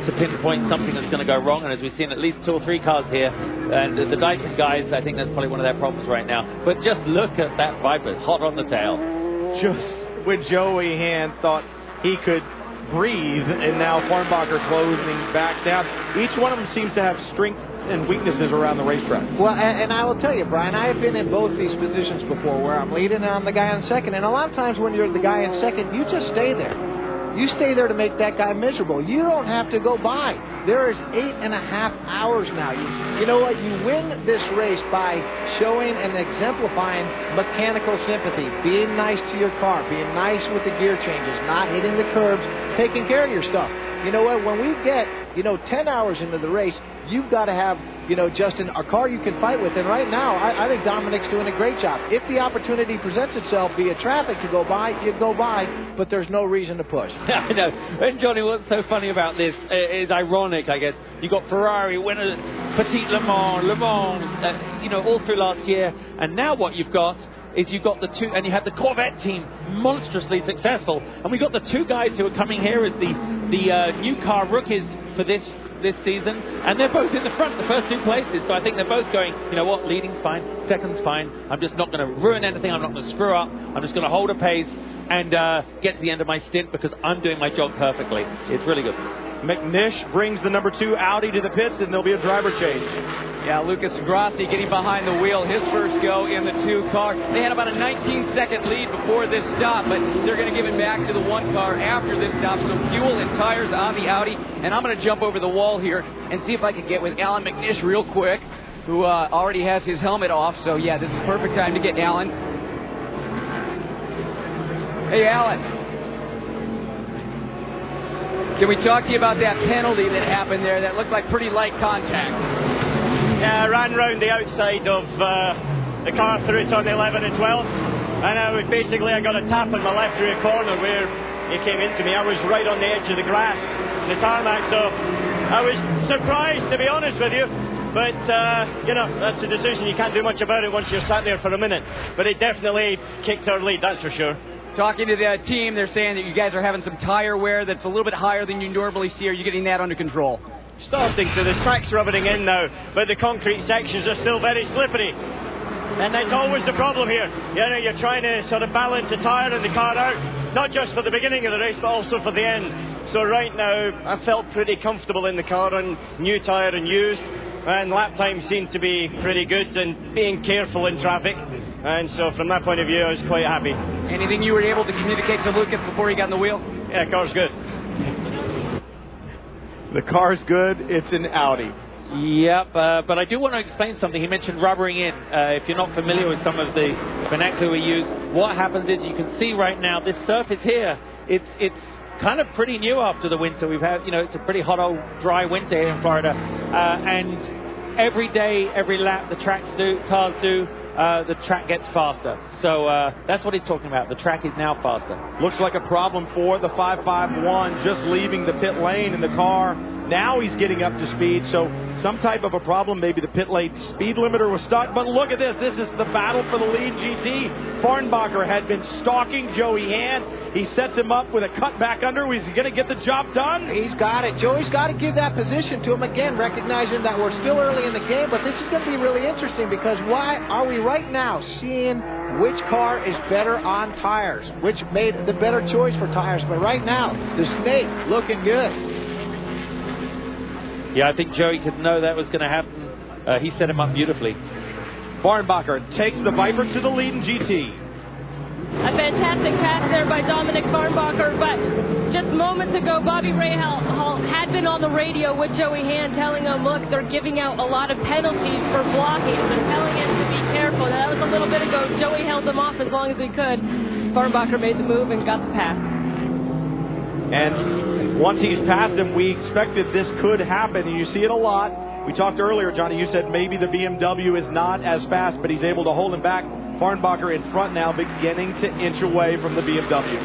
to pinpoint something that's going to go wrong, and as we've seen at least 2 or 3 cars here, and the Dyson guys, I think that's probably one of their problems right now. But just look at that Viper, hot on the tail. Just when Joey Hand thought he could breathe, and now Farnbacher closing back down. Each one of them seems to have strength and weaknesses around the racetrack. Well, and I will tell you, Brian, I have been in both these positions before where I'm leading and I'm the guy on second. And a lot of times when you're the guy in second, you just stay there. You stay there to make that guy miserable. You don't have to go by. There is 8.5 hours now. You know what? You win this race by showing and exemplifying mechanical sympathy, being nice to your car, being nice with the gear changes, not hitting the curbs, taking care of your stuff. You know what? When we get, 10 hours into the race, you've got to have, Justin, a car you can fight with. And right now, I think Dominic's doing a great job. If the opportunity presents itself via traffic to go by, you go by, but there's no reason to push. I know. And Johnny, what's so funny about this is ironic, I guess. You got Ferrari winners, Petit Le Mans, all through last year. And now what you've got is you've got the two, and you had the Corvette team monstrously successful. And we got the 2 guys who are coming here as the new car rookies for this season, and they're both in the front, the first 2 places. So I think they're both going, you know what, leading's fine, second's fine. I'm just not going to ruin anything. I'm not going to screw up. I'm just going to hold a pace and get to the end of my stint because I'm doing my job perfectly. It's really good. McNish brings the number 2 Audi to the pits, and there'll be a driver change. Yeah, Lucas Grassi getting behind the wheel, his first go in the 2 car. They had about a 19-second lead before this stop, but they're going to give it back to the 1 car after this stop. So fuel and tires on the Audi, and I'm going to jump over the wall here and see if I can get with Alan McNish real quick, who already has his helmet off. So, yeah, this is perfect time to get Alan. Hey, Alan. Can we talk to you about that penalty that happened there that looked like pretty light contact? Yeah, I ran round the outside of the car through it on the 11 and 12, and I got a tap on my left rear corner where he came into me. I was right on the edge of the grass, the tarmac, so I was surprised, to be honest with you. But, that's a decision. You can't do much about it once you're sat there for a minute. But it definitely kicked our lead, that's for sure. Talking to the team, they're saying that you guys are having some tire wear that's a little bit higher than you normally see. Are you getting that under control? Starting to. The track's rubbing in now, but the concrete sections are still very slippery. And that's always the problem here. You're trying to sort of balance the tire and the car out, not just for the beginning of the race, but also for the end. So right now, I felt pretty comfortable in the car on new tire and used, and lap time seemed to be pretty good and being careful in traffic. And so from that point of view, I was quite happy. Anything you were able to communicate to Lucas before he got in the wheel? Yeah, the car's good. The car's good. It's an Audi. Yep, but I do want to explain something. He mentioned rubbering in. If you're not familiar with some of the vernacular we use, what happens is you can see right now this surface here, it's kind of pretty new after the winter. We've had, it's a pretty hot old dry winter here in Florida. And every day, every lap, the cars do, the track gets faster. So that's what he's talking about. The track is now faster. Looks like a problem for the 551 just leaving the pit lane in the car. Now he's getting up to speed, so some type of a problem. Maybe the pit lane speed limiter was stuck. But look at this. This is the battle for the lead GT. Farnbacher had been stalking Joey Hand. He sets him up with a cut back under. He's going to get the job done. He's got it. Joey's got to give that position to him again, recognizing that we're still early in the game. But this is going to be really interesting because why are we right now seeing which car is better on tires, which made the better choice for tires? But right now, the Snake looking good. Yeah, I think Joey could know that was going to happen. He set him up beautifully. Farnbacher takes the Viper to the lead in GT. A fantastic pass there by Dominic Farnbacher, but just moments ago, Bobby Rahal had been on the radio with Joey Hand telling him, look, they're giving out a lot of penalties for blocking. They're telling him to be careful. Now, that was a little bit ago. Joey held them off as long as he could. Farnbacher made the move and got the pass. And once he's passed him, we expected this could happen, and you see it a lot. We talked earlier, Johnny, you said maybe the BMW is not as fast, but he's able to hold him back. Farnbacher in front now, beginning to inch away from the BMW.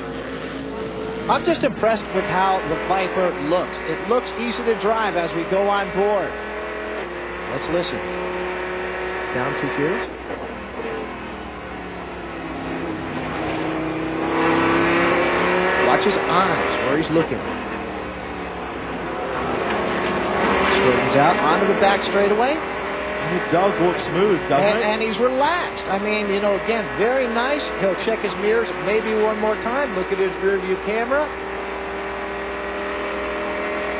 I'm just impressed with how the Viper looks. It looks easy to drive as we go on board. Let's listen. Down 2 gears. Watch his eyes, where he's looking. Comes out onto the back straightaway. And it does look smooth, doesn't it? And he's relaxed. I mean, you know, again, very nice. He'll check his mirrors maybe one more time. Look at his rear view camera.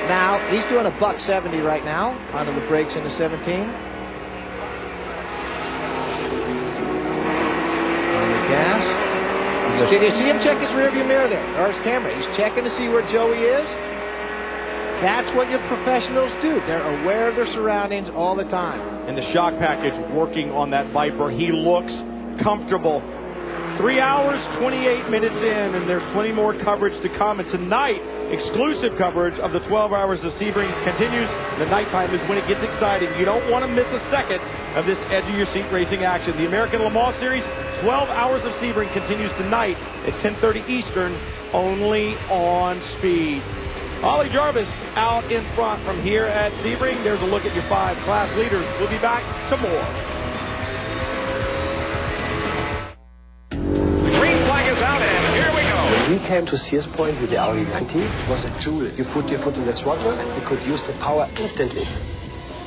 Now, he's doing a $170 right now onto the brakes in the 17. On the gas. Can you see him check his rear view mirror there? Or his camera? He's checking to see where Joey is. That's what your professionals do. They're aware of their surroundings all the time. And the shock package working on that Viper. He looks comfortable. 3 hours, 28 minutes in, and there's plenty more coverage to come. And tonight, exclusive coverage of the 12 Hours of Sebring continues. The nighttime is when it gets exciting. You don't want to miss a second of this edge-of-your-seat racing action. The American Le Mans Series, 12 Hours of Sebring continues tonight at 10:30 Eastern, only on Speed. Ollie Jarvis out in front from here at Sebring. There's a look at your 5 class leaders. We'll be back to more. The green flag is out, and here we go. When we came to Sears Point with the RE90, it was a jewel. You put your foot in the throttle, and you could use the power instantly.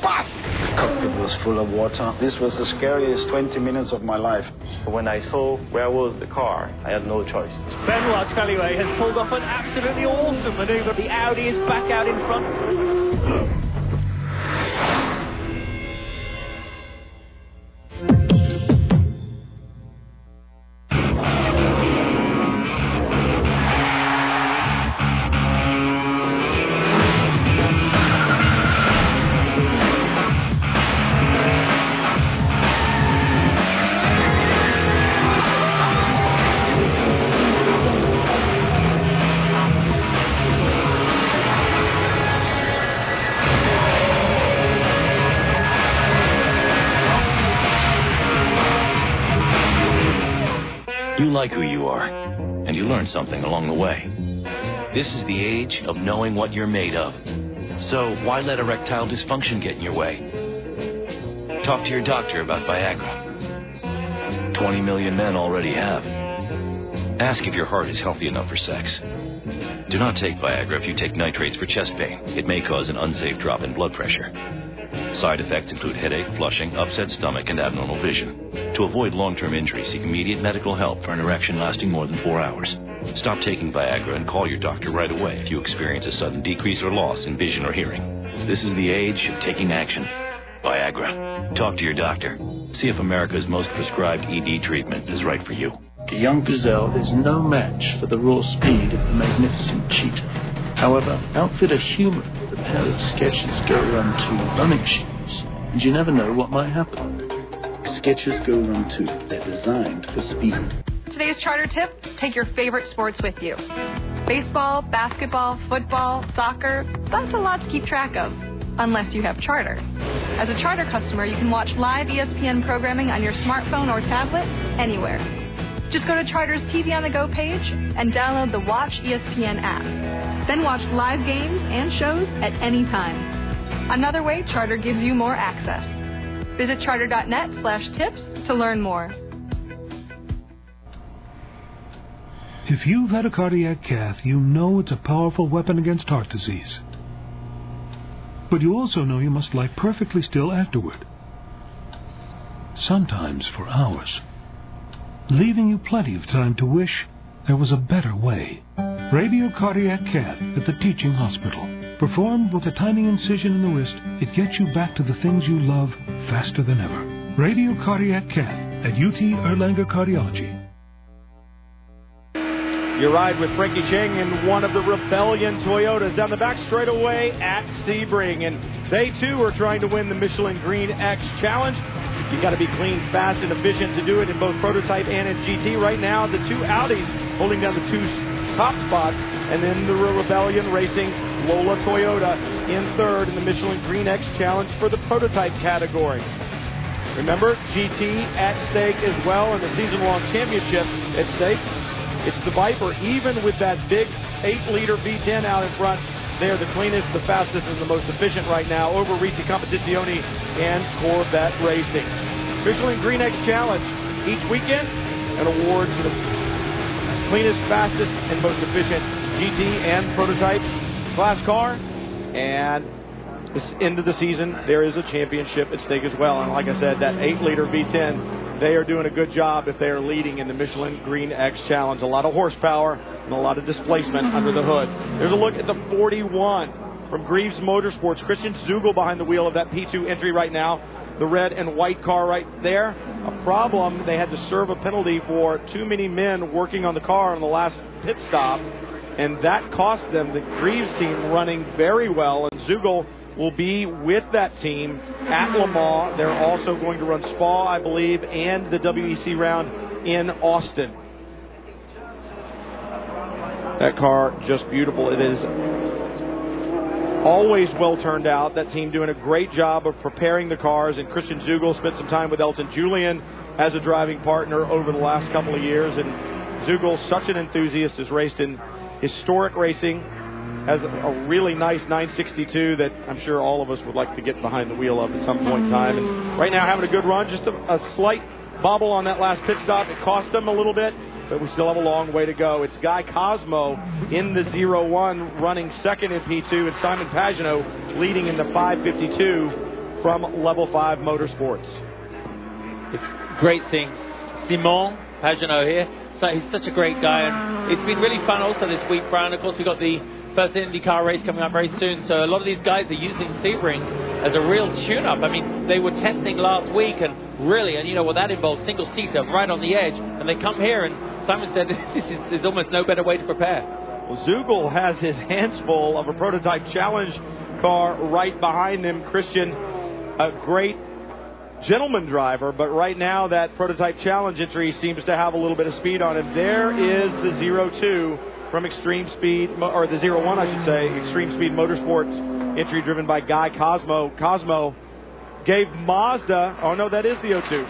Bam! The cockpit was full of water. This was the scariest 20 minutes of my life. When I saw where was the car, I had no choice. Benoit Callioe has pulled off an absolutely awesome manoeuvre. The Audi is back out in front. You like who you are, and you learn something along the way. This is the age of knowing what you're made of. So why let erectile dysfunction get in your way? Talk to your doctor about Viagra. 20 million men already have. Ask if your heart is healthy enough for sex. Do not take Viagra if you take nitrates for chest pain. It may cause an unsafe drop in blood pressure. Side effects include headache, flushing, upset stomach, and abnormal vision. To avoid long-term injury, seek immediate medical help for an erection lasting more than 4 hours. Stop taking Viagra and call your doctor right away if you experience a sudden decrease or loss in vision or hearing. This is the age of taking action. Viagra. Talk to your doctor. See if America's most prescribed ED treatment is right for you. The young gazelle is no match for the raw speed of the magnificent cheetah. However, outfit a human with a pair of Skechers Go Run 2 running shoes, and you never know what might happen. Skechers Go Run 2, they're designed for speed. Today's charter tip, take your favorite sports with you. Baseball, basketball, football, soccer, that's a lot to keep track of, unless you have Charter. As a Charter customer, you can watch live ESPN programming on your smartphone or tablet, anywhere. Just go to Charter's TV on the Go page and download the Watch ESPN app. Then watch live games and shows at any time. Another way Charter gives you more access. Visit charter.net/tips to learn more. If you've had a cardiac cath, you know it's a powerful weapon against heart disease. But you also know you must lie perfectly still afterward. Sometimes for hours, leaving you plenty of time to wish there was a better way. Radiocardiac cath at the Teaching Hospital. Performed with a tiny incision in the wrist, it gets you back to the things you love faster than ever. Radiocardiac cath at UT Erlanger Cardiology. You ride with Frankie Cheng in one of the Rebellion Toyotas down the back straightaway at Sebring. And they, too, are trying to win the Michelin Green X Challenge. You got to be clean, fast, and efficient to do it in both prototype and in GT. Right now, the two Audis holding down the two top spots, and then the Rebellion Racing Lola Toyota in third in the Michelin Green X Challenge for the prototype category. Remember, GT at stake as well, and the season-long championship at stake. It's the Viper, even with that big 8-liter V10 out in front. They're the cleanest, the fastest, and the most efficient right now over Ricci Competizione and Corvette Racing. Michelin Green X Challenge. Each weekend, an award for the cleanest, fastest, and most efficient GT and prototype class car. And this end of the season, there is a championship at stake as well. And like I said, that 8-liter V10, they are doing a good job if they are leading in the Michelin Green X Challenge. A lot of horsepower and a lot of displacement under the hood. There's a look at the 41 from Greaves Motorsports. Christian Zugel behind the wheel of that P2 entry right now. The red and white car right there. A problem, they had to serve a penalty for too many men working on the car on the last pit stop, and that cost them, the Greaves team, running very well. And Zugel will be with that team at Le Mans. They're also going to run Spa, I believe, and the WEC round in Austin. That car, just beautiful. It is always well turned out. That team doing a great job of preparing the cars, and Christian Zugel spent some time with Elton Julian as a driving partner over the last couple of years. And Zugel, such an enthusiast, has raced in historic racing, has a really nice 962 that I'm sure all of us would like to get behind the wheel of at some point in time. And right now having a good run, just a slight bobble on that last pit stop. It cost them a little bit, but we still have a long way to go. It's Guy Cosmo in the 01 running second in P2, and Simon Pagenaud leading in the 552 from Level 5 Motorsports. It's great seeing Simon Pagenaud here. So he's such a great guy, and it's been really fun also this week, Brian. Of course, we've got the first IndyCar race coming up very soon, so a lot of these guys are using Sebring as a real tune-up. I mean, they were testing last week, and really, and you know what that involves, single-seater right on the edge, and they come here, and Simon said there's almost no better way to prepare. Well, Zugel has his hands full of a prototype challenge car right behind him. Christian, a great gentleman driver, but right now that prototype challenge entry seems to have a little bit of speed on him. There is the 02 from Extreme Speed, or the 01, I should say, Extreme Speed Motorsports entry driven by Guy Cosmo. Cosmo gave Mazda, oh no, that is the 02.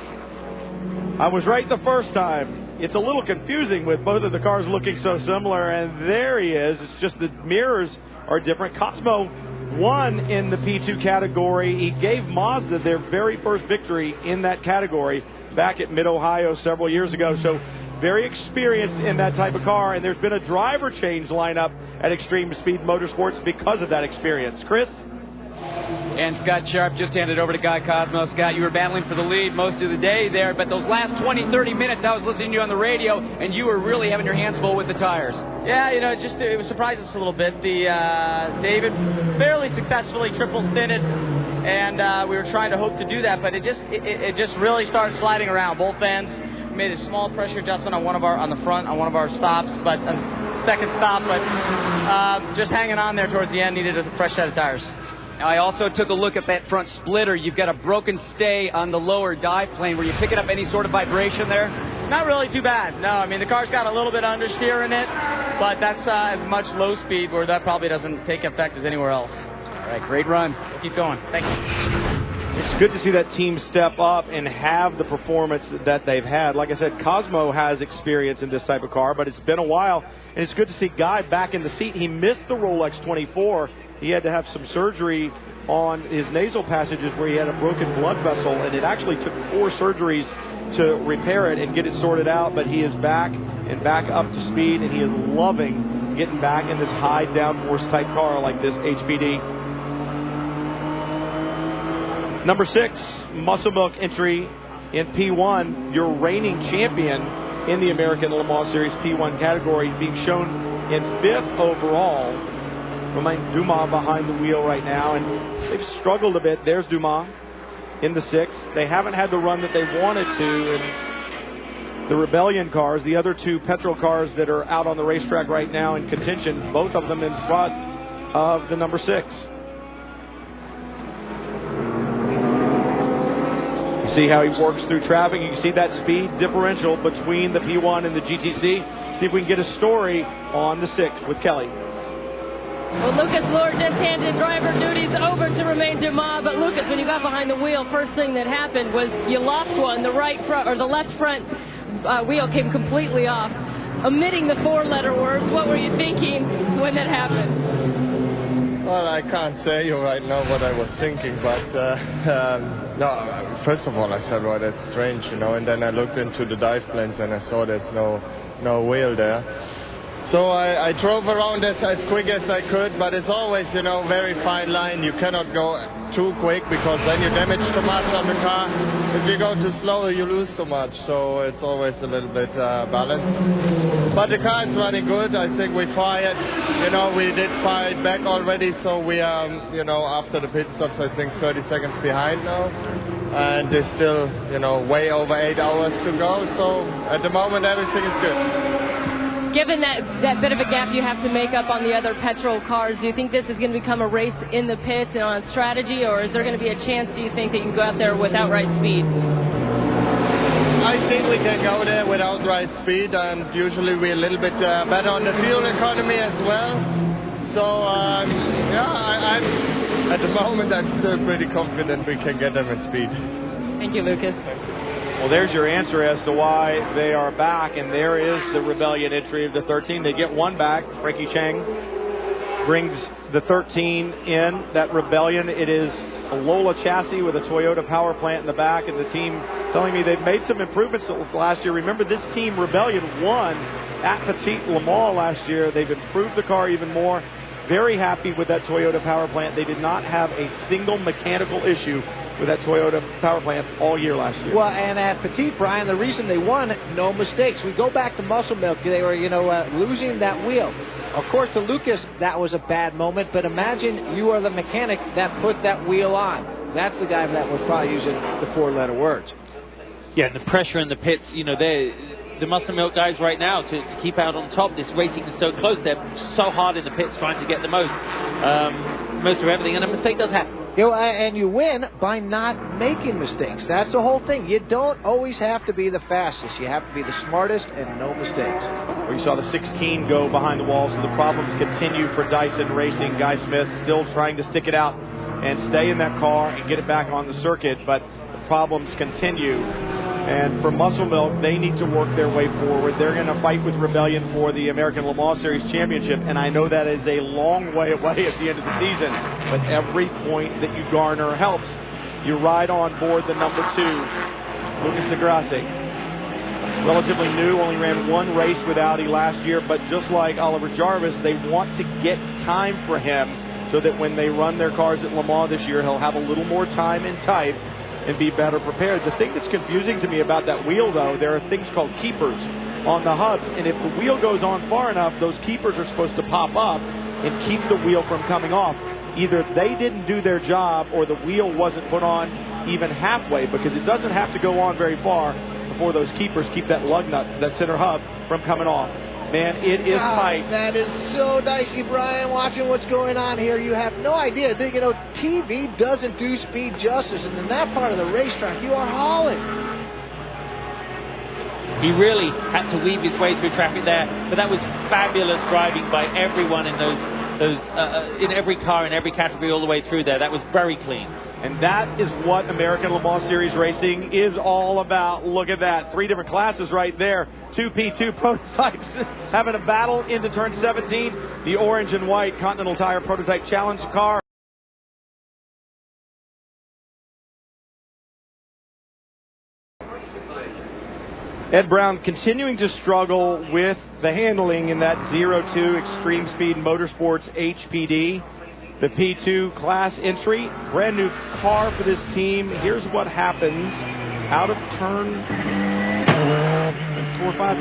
I was right the first time. It's a little confusing with both of the cars looking so similar, and there he is. It's just the mirrors are different. Cosmo won in the P2 category. He gave Mazda their very first victory in that category back at Mid-Ohio several years ago. So very experienced in that type of car, and there's been a driver change lineup at Extreme Speed Motorsports because of that experience. Chris? And Scott Sharp just handed over to Guy Cosmo. Scott, you were battling for the lead most of the day there, but those last 20, 30 minutes I was listening to you on the radio, and you were really having your hands full with the tires. Yeah, you know, it was surprised us a little bit. The David fairly successfully triple stinted, and we were trying to hope to do that, but it just really started sliding around both ends. We made a small pressure adjustment on one of our stops, but second stop, but just hanging on there towards the end, needed a fresh set of tires. I also took a look at that front splitter. You've got a broken stay on the lower dive plane. Were you picking up any sort of vibration there? Not really too bad. No, I mean, the car's got a little bit of understeer in it, but that's as much low speed where that probably doesn't take effect as anywhere else. All right, great run. We'll keep going. Thank you. It's good to see that team step up and have the performance that they've had. Like I said, Cosmo has experience in this type of car, but it's been a while, and it's good to see Guy back in the seat. He missed the Rolex 24. He had to have some surgery on his nasal passages where he had a broken blood vessel, and it actually took 4 surgeries to repair it and get it sorted out, but he is back and back up to speed, and he is loving getting back in this high downforce type car like this HPD. Number 6, Muscle Milk entry in P1, your reigning champion in the American Le Mans Series P1 category, being shown in 5th overall. Romain Dumas behind the wheel right now, and they've struggled a bit. There's Dumas in the 6th. They haven't had the run that they wanted to, and the Rebellion cars, the other 2 petrol cars that are out on the racetrack right now in contention, both of them in front of the number 6. You see how he works through traffic. You can see that speed differential between the P1 and the GTC. See if we can get a story on the 6th with Kelly. Well, Lucas Lohr just handed driver duties over to Romain Dumas, but Lucas, when you got behind the wheel, first thing that happened was you lost one. The right front, or the left front wheel came completely off, omitting the 4-letter words. What were you thinking when that happened? Well, I can't say you right now what I was thinking, but no, first of all, I said, well, that's strange, you know, and then I looked into the dive planes and I saw there's no wheel there. So I drove around as quick as I could, but it's always, very fine line. You cannot go too quick because then you damage too much on the car. If you go too slow, you lose too much. So it's always a little bit balanced. But the car is running good. I think we fired. We did fire it back already. So we are, after the pit stops, I think 30 seconds behind now. And there's still, way over 8 hours to go. So at the moment, everything is good. Given that bit of a gap you have to make up on the other petrol cars, do you think this is going to become a race in the pits and on strategy, or is there going to be a chance, do you think, that you can go out there with outright speed? I think we can go there with outright speed, and usually we're a little bit better on the fuel economy as well. So, I'm at the moment I'm still pretty confident we can get them at speed. Thank you, Lucas. Well, there's your answer as to why they are back, and there is the Rebellion entry of the 13. They get one back. Frankie Chang brings the 13 in. That Rebellion, it is a Lola chassis with a Toyota power plant in the back, and the team telling me they've made some improvements last year. Remember, this team, Rebellion, won at Petit Le Mans last year. They've improved the car even more. Very happy with that Toyota power plant. They did not have a single mechanical issue with that Toyota power plant all year last year. Well, and at Petit, Brian, the reason they won, no mistakes. We go back to Muscle Milk. They were, losing that wheel. Of course, to Lucas, that was a bad moment, but imagine you are the mechanic that put that wheel on. That's the guy that was probably using the four-letter words. Yeah, and the pressure in the pits, the Muscle Milk guys right now to keep out on top. This racing is so close. They're so hard in the pits trying to get the most of everything, and a mistake does happen. And you win by not making mistakes. That's the whole thing. You don't always have to be the fastest. You have to be the smartest and no mistakes. We saw the 16 go behind the wall, so the problems continue for Dyson Racing. Guy Smith still trying to stick it out and stay in that car and get it back on the circuit, but the problems continue. And for Muscle Milk, they need to work their way forward. They're going to fight with Rebellion for the American Le Mans Series Championship, and I know that is a long way away at the end of the season, but every point that you garner helps. You ride on board the number 2, Lucas Degrassi. Relatively new, only ran one race with Audi last year, but just like Oliver Jarvis, they want to get time for him so that when they run their cars at Le Mans this year, he'll have a little more time in type and be better prepared. The thing that's confusing to me about that wheel, though, there are things called keepers on the hubs, and if the wheel goes on far enough, those keepers are supposed to pop up and keep the wheel from coming off. Either they didn't do their job or the wheel wasn't put on even halfway, because it doesn't have to go on very far before those keepers keep that lug nut, that center hub, from coming off. Man, it is tight. That is so dicey, Brian, watching what's going on here. You have no idea. TV doesn't do speed justice, and in that part of the racetrack, you are hauling. He really had to weave his way through traffic there, but that was fabulous driving by everyone in in every car, in every category, all the way through there. That was very clean. And that is what American Le Mans Series racing is all about. Look at that. 3 different classes right there. 2 P2 prototypes having a battle into turn 17. The orange and white Continental Tire Prototype Challenge car. Ed Brown continuing to struggle with the handling in that 02 Extreme Speed Motorsports HPD. The P2 class entry, brand new car for this team. Here's what happens out of turn 4 or 5.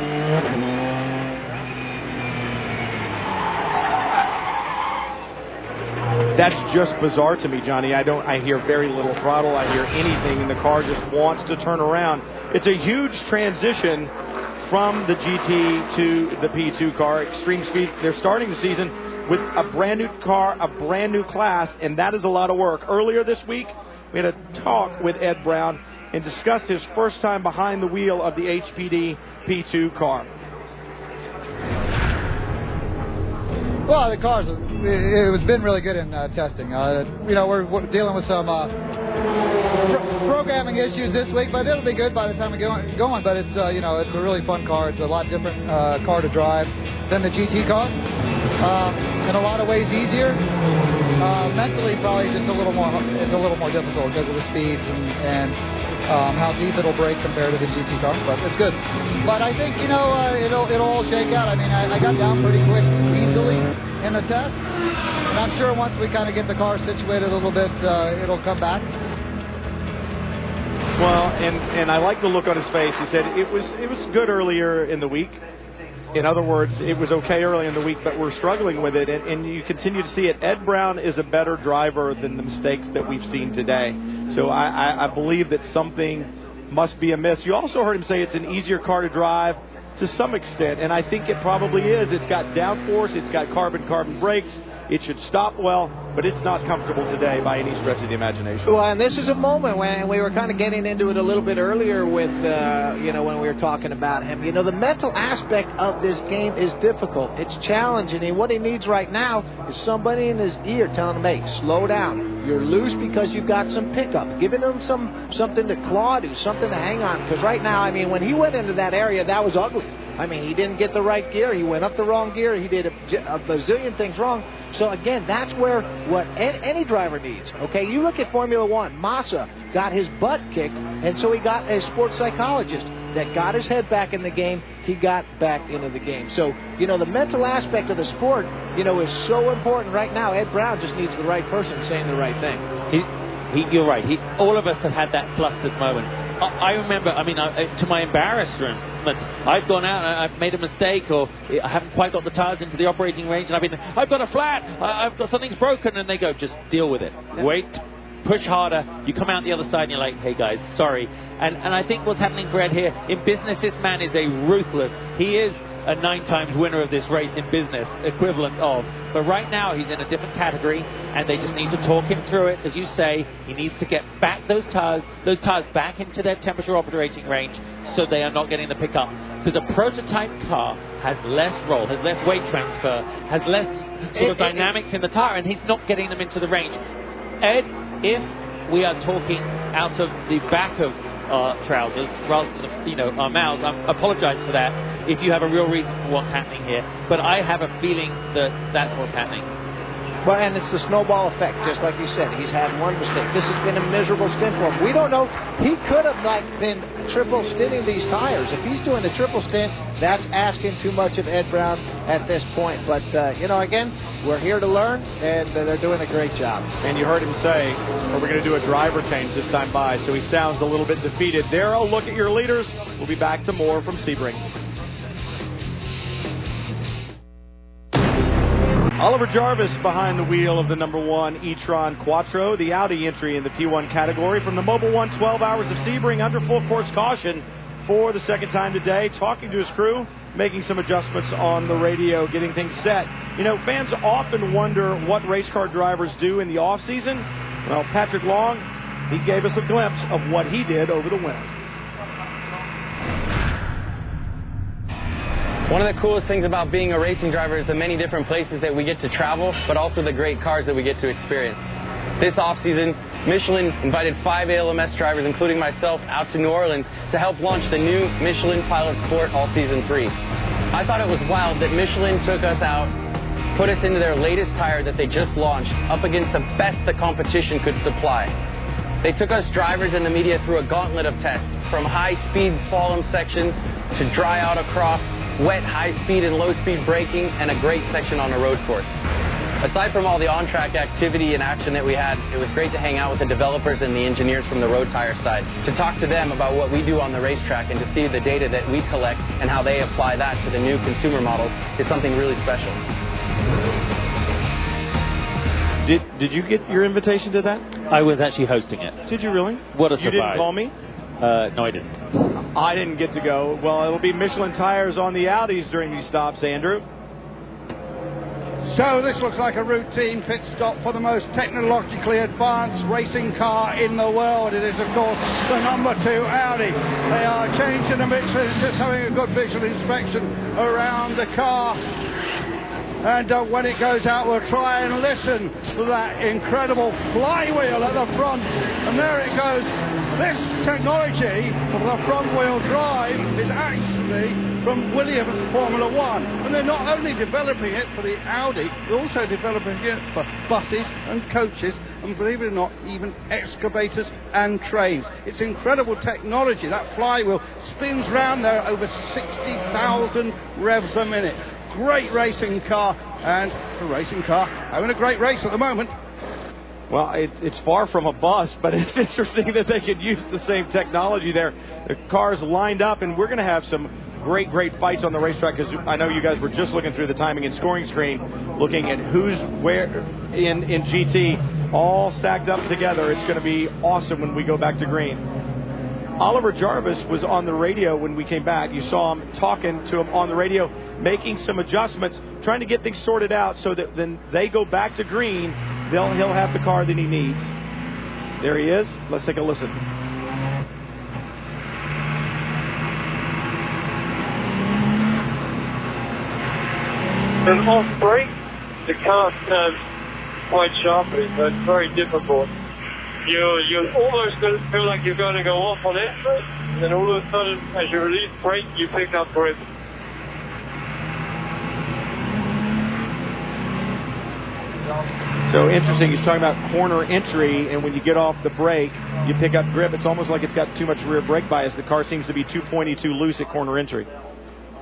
That's just bizarre to me, Johnny. I hear very little throttle. I hear anything, and the car just wants to turn around. It's a huge transition from the GT to the P2 car. Extreme Speed, they're starting the season with a brand new car, a brand new class, and that is a lot of work. Earlier this week, we had a talk with Ed Brown and discussed his first time behind the wheel of the HPD P2 car. Well, the car's it's been really good in testing. We're dealing with some programming issues this week, but it'll be good by the time we get going. But it's it's a really fun car. It's a lot different car to drive than the GT car. In a lot of ways easier. Mentally, probably just a little more. It's a little more difficult because of the speeds and how deep it'll brake compared to the GT car. But it's good. But I think it'll all shake out. I mean, I got down pretty quick, easily in the test, and I'm sure once we kind of get the car situated a little bit, it'll come back. Well, and I like the look on his face. He said it was good earlier in the week. In other words, it was okay early in the week, but we're struggling with it, and you continue to see it. Ed Brown is a better driver than the mistakes that we've seen today. So I believe that something must be amiss. You also heard him say it's an easier car to drive to some extent, and I think it probably is. It's got downforce, it's got carbon brakes. It should stop well, but it's not comfortable today by any stretch of the imagination. Well, and this is a moment when we were kind of getting into it a little bit earlier with, when we were talking about him. The mental aspect of this game is difficult. It's challenging, and what he needs right now is somebody in his ear telling him, hey, slow down. You're loose because you've got some pickup. Giving him something to claw to, something to hang on. Because right now, I mean, when he went into that area, that was ugly. I mean, he didn't get the right gear. He went up the wrong gear. He did a bazillion things wrong. So, again, that's where what any driver needs. Okay, you look at Formula One. Massa got his butt kicked, and so he got a sports psychologist that got his head back in the game. He got back into the game. So, the mental aspect of the sport, is so important right now. Ed Brown just needs the right person saying the right thing. You're right. All of us have had that flustered moment. I remember, to my embarrassment, I've gone out and I've made a mistake, or I haven't quite got the tires into the operating range, and I've got a flat, I've got something's broken, and they go, just deal with it. Yeah. Wait, push harder. You come out the other side and you're like, hey guys, sorry. And I think what's happening for Ed here, in business, this man is a ruthless. He is a 9 times winner of this race in business, equivalent of. But right now he's in a different category, and they just need to talk him through it. As you say, he needs to get back those tires back into their temperature operating range, so they are not getting the pickup. Because a prototype car has less roll, has less weight transfer, has less sort of dynamics in the tire, and he's not getting them into the range. Ed, if we are talking out of the back of our trousers rather than our mouths, I apologize for that if you have a real reason for what's happening here, but I have a feeling that that's what's happening. Well, and it's the snowball effect, just like you said. He's had one mistake. This has been a miserable stint for him. We don't know. He could have been triple stinting these tires. If he's doing a triple stint, that's asking too much of Ed Brown at this point. But, again, we're here to learn, and they're doing a great job. And you heard him say, we're going to do a driver change this time by, so he sounds a little bit defeated. There, a look at your leaders. We'll be back to more from Sebring. Oliver Jarvis behind the wheel of the #1 e-tron Quattro, the Audi entry in the P1 category. From the Mobil 1 12 Hours of Sebring, under full course caution for the second time today, talking to his crew, making some adjustments on the radio, getting things set. Fans often wonder what race car drivers do in the off-season. Well, Patrick Long, he gave us a glimpse of what he did over the winter. One of the coolest things about being a racing driver is the many different places that we get to travel, but also the great cars that we get to experience. This off-season, Michelin invited 5 ALMS drivers, including myself, out to New Orleans to help launch the new Michelin Pilot Sport All Season 3. I thought it was wild that Michelin took us out, put us into their latest tire that they just launched, up against the best the competition could supply. They took us drivers and the media through a gauntlet of tests, from high-speed slalom sections to dry autocross, wet high-speed and low-speed braking, and a great section on a road course. Aside from all the on-track activity and action that we had, it was great to hang out with the developers and the engineers from the road tire side, to talk to them about what we do on the racetrack and to see the data that we collect and how they apply that to the new consumer models is something really special. Did you get your invitation to that? I was actually hosting it. Did you really? What a surprise. You didn't call me? No, I didn't. I didn't get to go. Well, it'll be Michelin tires on the Audis during these stops, Andrew. So this looks like a routine pit stop for the most technologically advanced racing car in the world. It is, of course, the #2 Audi. They are changing the Michelin, just having a good visual inspection around the car. And when it goes out, we'll try and listen for that incredible flywheel at the front. And there it goes. This technology of the front-wheel drive is actually from Williams Formula One. And they're not only developing it for the Audi, they're also developing it for buses and coaches, and believe it or not, even excavators and trains. It's incredible technology. That flywheel spins round there over 60,000 revs a minute. Great racing car, and the racing car having a great race at the moment. Well, it's far from a bust, but it's interesting that they could use the same technology there. The cars lined up, and we're going to have some great fights on the racetrack, because I know you guys were just looking through the timing and scoring screen, looking at who's where in GT, all stacked up together. It's going to be awesome when we go back to green. Oliver Jarvis was on the radio when we came back. You saw him talking to him on the radio, making some adjustments, trying to get things sorted out so that when they go back to green, he'll have the car that he needs. There he is. Let's take a listen. An off brake, the car turns quite sharply, so it's very difficult. You're almost going to feel like you're going to go off on it, and then all of a sudden, as you release brake, you pick up grip. So interesting, he's talking about corner entry, and when you get off the brake, you pick up grip. It's almost like it's got too much rear brake bias. The car seems to be too pointy, too loose at corner entry.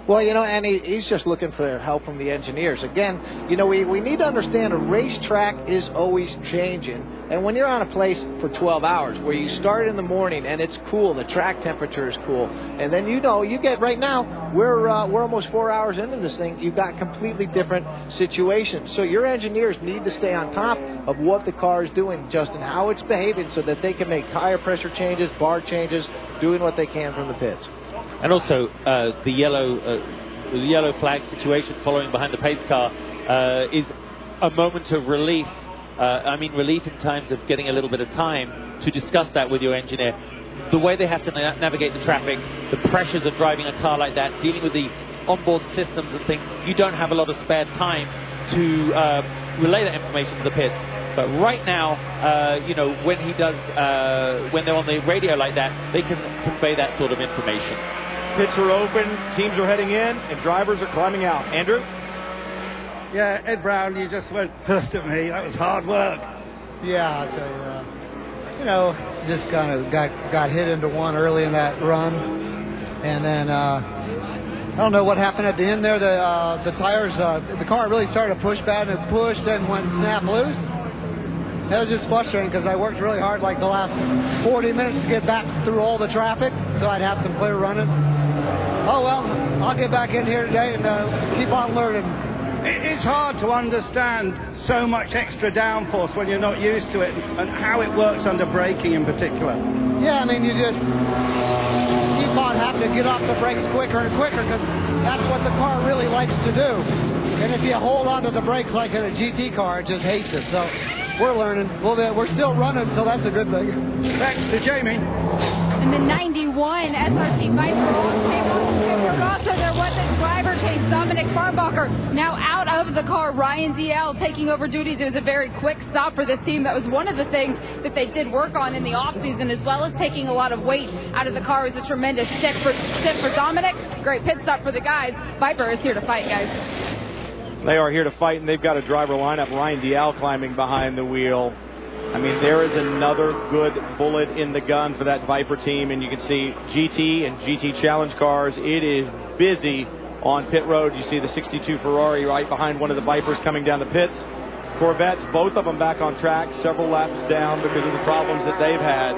Well, you know, and he's just looking for help from the engineers. Again, you know, we need to understand a racetrack is always changing. And when you're on a place for 12 hours, where you start in the morning and it's cool, the track temperature is cool, and then you know, you get right now, we're almost 4 hours into this thing, you've got completely different situations. So your engineers need to stay on top of what the car is doing, Justin, how it's behaving, so that they can make tire pressure changes, bar changes, doing what they can from the pits. And also the yellow flag situation following behind the pace car is a moment of relief. Relief in terms of getting a little bit of time to discuss that with your engineer. The way they have to navigate the traffic, the pressures of driving a car like that, dealing with the onboard systems and things, you don't have a lot of spare time to relay that information to the pits. But right now, when they're on the radio like that, they can convey that sort of information. Pits are open, teams are heading in, and drivers are climbing out. Andrew? Yeah, Ed Brown, you just went first at me. That was hard work. Yeah, I'll tell you, just kind of got hit into one early in that run. And then, I don't know what happened at the end there. The tires, the car really started to push bad and push, then went snap loose. That was just frustrating because I worked really hard like the last 40 minutes to get back through all the traffic so I'd have some clear running. Oh well, I'll get back in here today and keep on learning. It's hard to understand so much extra downforce when you're not used to it, and how it works under braking in particular. Yeah, I mean, you just keep on having to get off the brakes quicker and quicker because that's what the car really likes to do. And if you hold onto the brakes like in a GT car, it just hates it. So we're learning a little bit. We're still running, so that's a good thing. Thanks to Jamie. In the 91 SRT Viper came off the field. Also, there was a driver chase, Dominic Farnbacher, now out of the car. Ryan DL taking over duties. It was a very quick stop for this team. That was one of the things that they did work on in the offseason, as well as taking a lot of weight out of the car. It was a tremendous step for Dominic. Great pit stop for the guys. Viper is here to fight, guys. They are here to fight, and they've got a driver lineup. Ryan Dial climbing behind the wheel. I mean, there is another good bullet in the gun for that Viper team, and you can see GT and GT Challenge cars. It is busy on pit road. You see the 62 Ferrari right behind one of the Vipers coming down the pits. Corvettes, both of them back on track, several laps down because of the problems that they've had.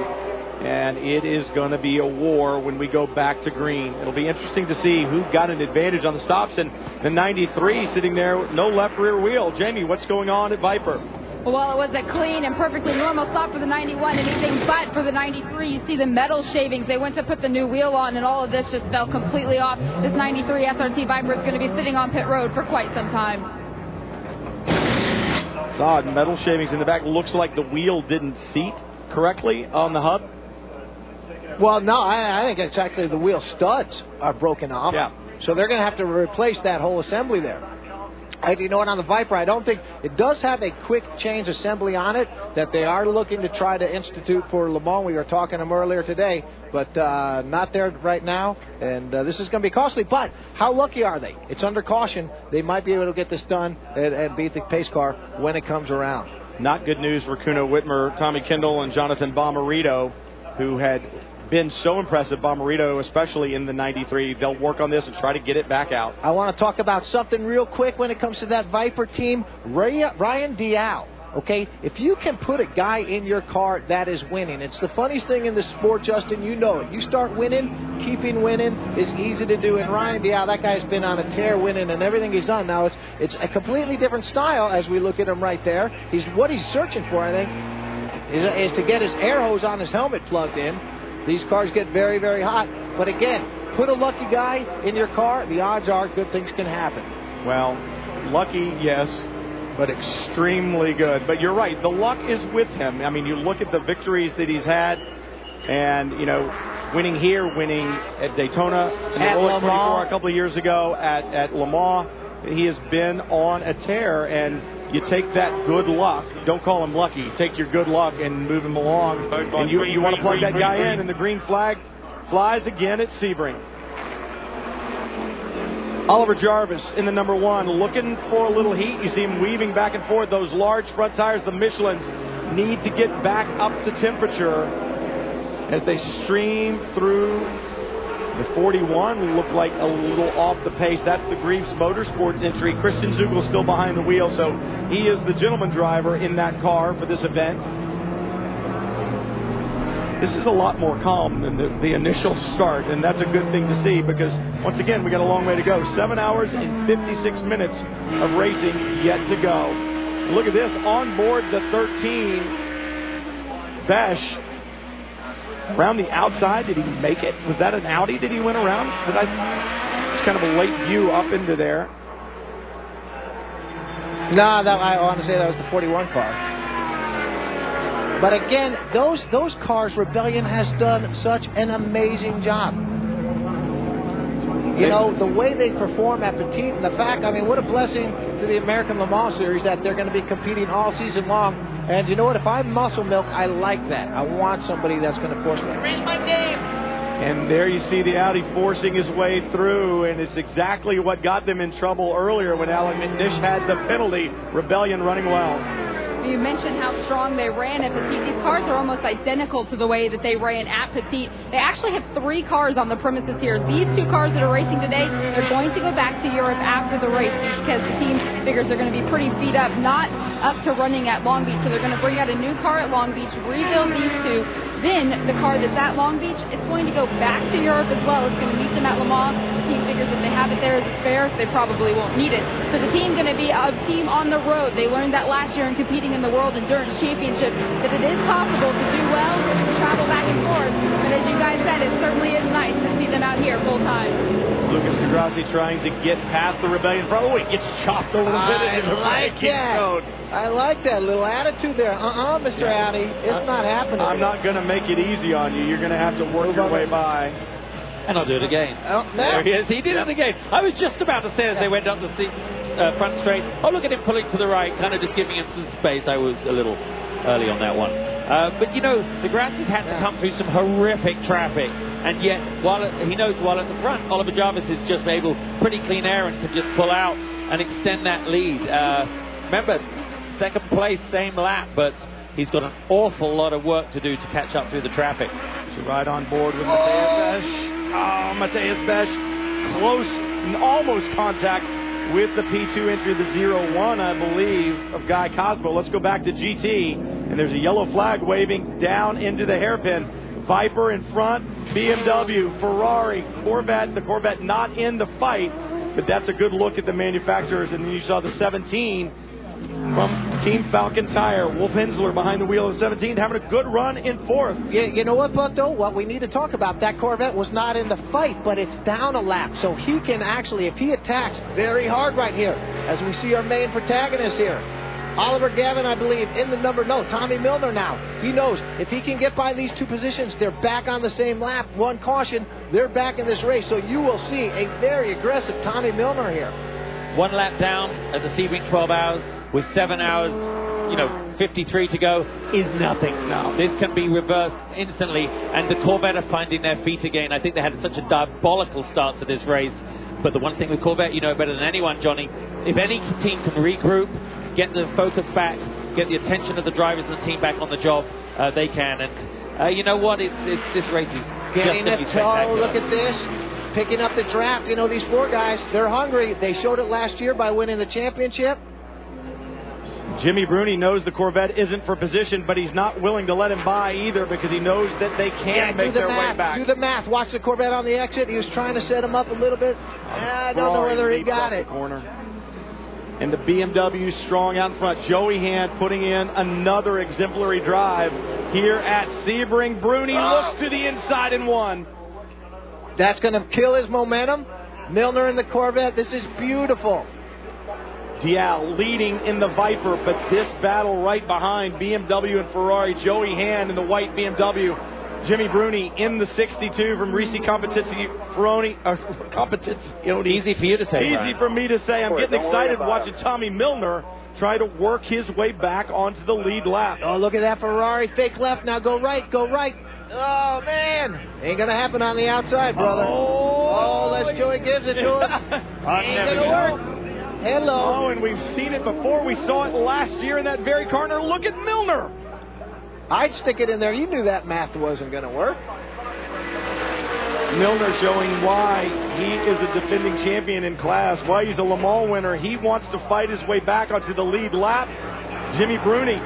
And it is going to be a war when we go back to green. It'll be interesting to see who got an advantage on the stops. And the 93 sitting there, no left rear wheel. Jamie, what's going on at Viper? Well, it was a clean and perfectly normal stop for the 91, anything but for the 93. You see the metal shavings. They went to put the new wheel on, and all of this just fell completely off. This 93 SRT Viper is going to be sitting on pit road for quite some time. It's odd. Metal shavings in the back. Looks like the wheel didn't seat correctly on the hub. Well, no, I think it's actually the wheel studs are broken off. Yeah. So they're going to have to replace that whole assembly there. And you know what, on the Viper, I don't think it does have a quick change assembly on it that they are looking to try to institute for Le Mans. We were talking to them earlier today, but not there right now. And this is going to be costly. But how lucky are they? It's under caution. They might be able to get this done and beat the pace car when it comes around. Not good news for Kuno Whitmer, Tommy Kendall, and Jonathan Bomarito, who had been so impressive. Bomarito, especially in the 93. They'll work on this and try to get it back out. I want to talk about something real quick when it comes to that Viper team. Ryan Diao. Okay, if you can put a guy in your car that is winning, it's the funniest thing in the sport, Justin. You know it. You start winning, keeping winning is easy to do. And Ryan Diao, that guy's been on a tear winning and everything he's done. Now it's a completely different style as we look at him right there. What he's searching for, I think, is to get his air hose on his helmet plugged in. These cars get very, very hot. But again, put a lucky guy in your car, the odds are good things can happen. Well, lucky, yes, but extremely good. But you're right, the luck is with him. I mean, you look at the victories that he's had, and, you know, winning here, winning at Daytona, at Le Mans a couple of years ago, at Le Mans. He has been on a tear, and you take that good luck. Don't call him lucky. Take your good luck and move him along. And you want to plug that guy in, and the green flag flies again at Sebring. Oliver Jarvis in the number 1, looking for a little heat. You see him weaving back and forth. Those large front tires, the Michelins, need to get back up to temperature as they stream through. The 41 looked like a little off the pace. That's the Greaves Motorsports entry. Christian Zugel still behind the wheel, so he is the gentleman driver in that car for this event. This is a lot more calm than the initial start, and that's a good thing to see because, once again, we got a long way to go. 7 hours and 56 minutes of racing yet to go. Look at this. On board the 13, Besh. Around the outside, did he make it? Was that an Audi? Did he win around? It's kind of a late view up into there. No, I want to say that was the 41 car. But again, those cars, Rebellion has done such an amazing job. You know, the way they perform at Petit, and the fact, I mean, what a blessing to the American Le Mans Series that they're going to be competing all season long. And you know what? If I'm muscle milk, I like that. I want somebody that's going to force me to raise my game. And there you see the Audi forcing his way through, and it's exactly what got them in trouble earlier when Alan McNish had the penalty. Rebellion running well. You mentioned how strong they ran at Petit. These cars are almost identical to the way that they ran at Petit. They actually have 3 cars on the premises here. These 2 cars that are racing today, they're going to go back to Europe after the race because the team figures they're going to be pretty beat up, not up to running at Long Beach. So they're going to bring out a new car at Long Beach, rebuild these 2. Then the car that's at Long Beach is going to go back to Europe as well. It's going to meet them at Le Mans. The team figures if they have it there as a spare, they probably won't need it. So the team's going to be a team on the road. They learned that last year in competing in the World Endurance Championship, that it is possible to do well, to travel back and forth. But as you guys said, it certainly is nice to see them out here full time. Lucas Degrassi trying to get past the Rebellion front. Oh, he gets chopped a little bit into the braking code. I like that little attitude there. Mr. Audi, it's not happening. I'm not going to make it easy on you. You're going to have to work your way by. And I'll do it again. Oh, no. There he is. He did it again. I was just about to say as they went up the front straight, oh, look at him pulling to the right, kind of just giving him some space. I was a little early on that one. But, you know, the Grassi's had to come through some horrific traffic. And yet, while at the front, Oliver Jarvis is just able, pretty clean air and can just pull out and extend that lead. Remember, second place, same lap, but he's got an awful lot of work to do to catch up through the traffic. To ride on board with Mateus Besh. Oh, Mateus Besh, close, almost contact with the P2 entry, the 0-1, I believe, of Guy Cosmo. Let's go back to GT, and there's a yellow flag waving down into the hairpin. Viper in front, BMW, Ferrari, Corvette. The Corvette not in the fight, but that's a good look at the manufacturers. And then you saw the 17 from Team Falcon Tire. Wolf Hensler behind the wheel of 17, having a good run in 4th. Yeah, you know what, Bucko? What we need to talk about, that Corvette was not in the fight, but it's down a lap. So he can actually, if he attacks very hard right here, as we see our main protagonist here. Oliver Gavin, I believe, in the Tommy Milner now. He knows if he can get by these 2 positions, they're back on the same lap. 1 caution, they're back in this race. So you will see a very aggressive Tommy Milner here. 1 lap down at the Sebring 12 hours with 7 hours, 53 to go is nothing. No. This can be reversed instantly, and the Corvette are finding their feet again. I think they had such a diabolical start to this race. But the one thing with Corvette, you know better than anyone, Johnny, if any team can regroup, get the focus back, get the attention of the drivers and the team back on the job, they can. And you know what? This race is getting just it. spectacular. Look at this. Picking up the draft. These 4 guys, they're hungry. They showed it last year by winning the championship. Jimmy Bruni knows the Corvette isn't for position, but he's not willing to let him by either because he knows that they can make their way back. Do the math. Watch the Corvette on the exit. He was trying to set him up a little bit. I don't know whether he got it. Corner. And the BMW strong out in front. Joey Hand putting in another exemplary drive here at Sebring. Bruni looks to the inside and won. That's going to kill his momentum. Milner in the Corvette. This is beautiful. Dial leading in the Viper, but this battle right behind BMW and Ferrari. Joey Hand in the white BMW. Jimmy Bruni in the 62 from Risi Competizione. Easy for you to say. Easy for me to say. I'm getting excited watching Tommy Milner try to work his way back onto the lead lap. Oh, look at that Ferrari. Fake left. Now go right. Go right. Oh, man. Ain't going to happen on the outside, brother. Oh, that's Joey gives it to him. Ain't going to work. Hello. Oh, and we've seen it before. We saw it last year in that very car. Now look at Milner. I'd stick it in there. You knew that math wasn't going to work. Milner showing why he is a defending champion in class, why he's a Le Mans winner. He wants to fight his way back onto the lead lap. Jimmy Bruni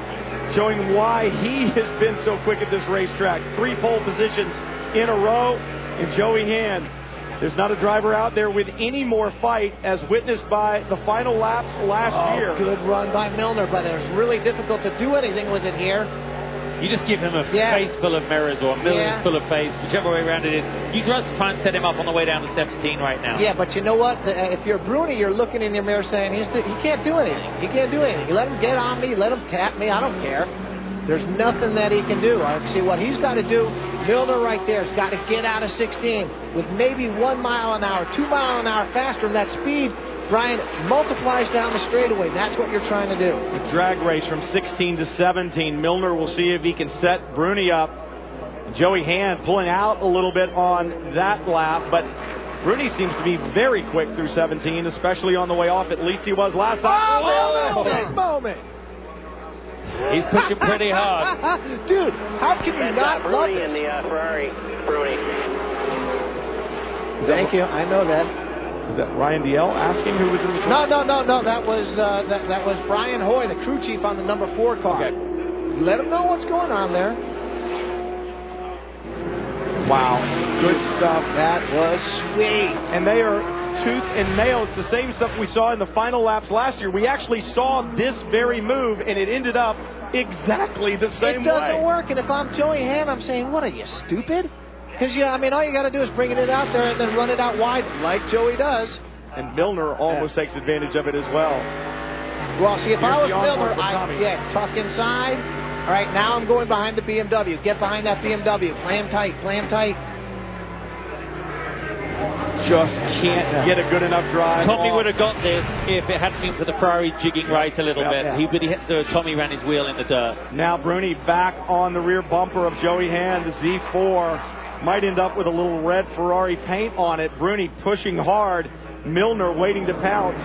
showing why he has been so quick at this racetrack. 3 pole positions in a row. And Joey Hand, there's not a driver out there with any more fight as witnessed by the final laps last year. Good run by Milner, but it's really difficult to do anything with it here. You just give him a face full of mirrors or a million full of face, whichever way around it is. You just try and set him up on the way down to 17 right now. Yeah, but you know what? If you're Bruni, you're looking in your mirror saying, he can't do anything. He can't do anything. You let him get on me, let him tap me. I don't care. There's nothing that he can do. I see what he's got to do. Milner right there has got to get out of 16 with maybe 1 mile an hour, 2 mile an hour faster than that speed. Brian multiplies down the straightaway. That's what you're trying to do. The drag race from 16 to 17. Milner will see if he can set Bruni up. Joey Hand pulling out a little bit on that lap, but Bruni seems to be very quick through 17, especially on the way off. At least he was last time. Oh, big moment. He's pushing pretty hard. Dude, how can you not love this? in the Ferrari. Bruni. Thank you. I know that. Is that Ryan DL asking who was in the car? No. That was Brian Hoy, the crew chief on the number 4 car. Okay. Let him know what's going on there. Wow. Good stuff. That was sweet. And they are tooth and nail. It's the same stuff we saw in the final laps last year. We actually saw this very move, and it ended up exactly the same way. It doesn't work, and if I'm Joey Hand, I'm saying, what are you, stupid? Because, all you got to do is bring it out there and then run it out wide like Joey does. And Milner almost takes advantage of it as well. Well, see, if I was Milner, I'd tuck inside. All right, now I'm going behind the BMW. Get behind that BMW. Play him tight. Just can't get a good enough drive. Tommy would have got this if it hadn't been for the Ferrari jigging right a little bit. So Tommy ran his wheel in the dirt. Now Bruni back on the rear bumper of Joey Hand. The Z4 might end up with a little red Ferrari paint on it. Bruni pushing hard. Milner waiting to pounce.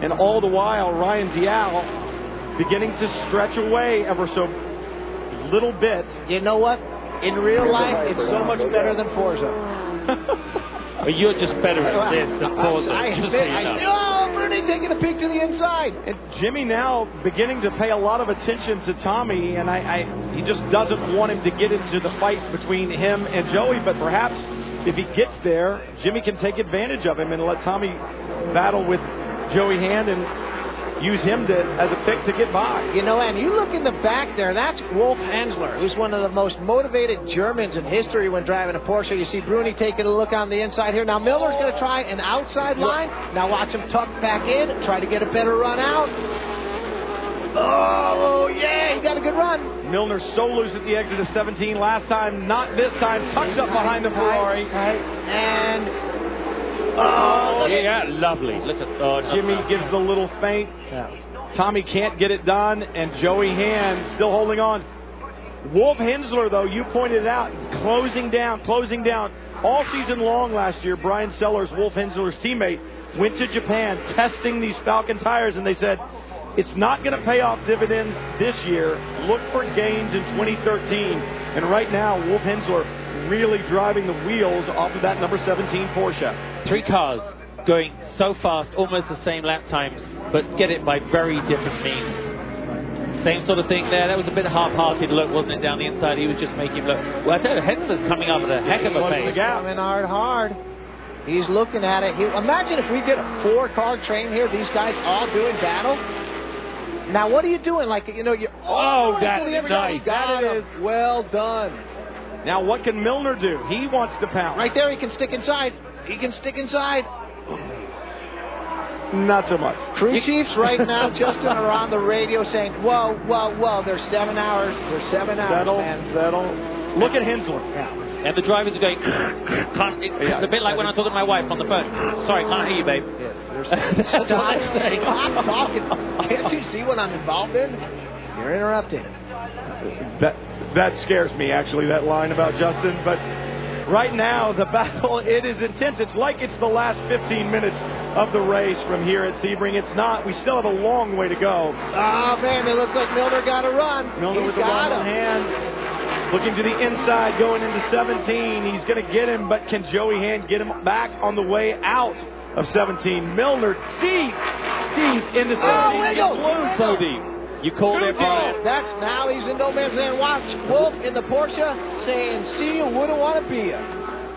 And all the while, Ryan Dial beginning to stretch away ever so little bits. You know what? In real life, it's so much better than Forza. But you're just better at this than Forza. Bruni taking a peek to the inside. And Jimmy now beginning to pay a lot of attention to Tommy, and he just doesn't want him to get into the fight between him and Joey, but perhaps if he gets there, Jimmy can take advantage of him and let Tommy battle with Joey Hand and use him as a pick to get by. And you look in the back there, that's Wolf Hensler, who's one of the most motivated Germans in history when driving a Porsche. You see Bruni taking a look on the inside here. Now Miller's going to try an outside line. Now watch him tuck back in, try to get a better run out. Oh, yeah, he got a good run. Milner so loose at the exit of 17 last time, not this time. Tucks up behind the Ferrari. And Oh, yeah, lovely. Look at Jimmy gives the little feint. Tommy can't get it done, and Joey Hand still holding on. Wolf Hensler, though, you pointed out, closing down. All season long last year, Brian Sellers, Wolf Hensler's teammate, went to Japan testing these Falcon tires, and they said, it's not going to pay off dividends this year. Look for gains in 2013. And right now, Wolf Hensler really driving the wheels off of that number 17 Porsche. 3 cars going so fast, almost the same lap times, but get it by very different means. Same sort of thing there. That was a bit half-hearted look, wasn't it, down the inside? He was just making him look. Well, I tell you, Hensler's coming up at a heck of a pace. He's coming hard. He's looking at it. Imagine if we get a 4-car train here, these guys all doing battle. Now, what are you doing? Like, you know, that's nice. That is well done. Now, what can Milner do? He wants to pound. Right there, he can stick inside. Not so much. Crew chiefs right now, Justin, are on the radio saying, whoa, there's 7 hours. There's 7 hours, man. Settle. Look at Hensler. Yeah. And the drivers are going, it's a bit like when I'm talking to my wife on the phone. Sorry, can't hear you, babe. Yeah, stop talking. Can't you see what I'm involved in? You're interrupting. That scares me, actually, that line about Justin. But right now, the battle, it is intense. It's like it's the last 15 minutes of the race from here at Sebring. It's not. We still have a long way to go. Oh, man, it looks like Milner got a run. Milner with the run on hand. Looking to the inside, going into 17. He's going to get him, but can Joey Hand get him back on the way out of 17? Milner deep into 17. Wiggle. So deep. You called it, Brian. That's now he's in no man's land. Watch Wolf in the Porsche saying, see you, wouldn't want to be you.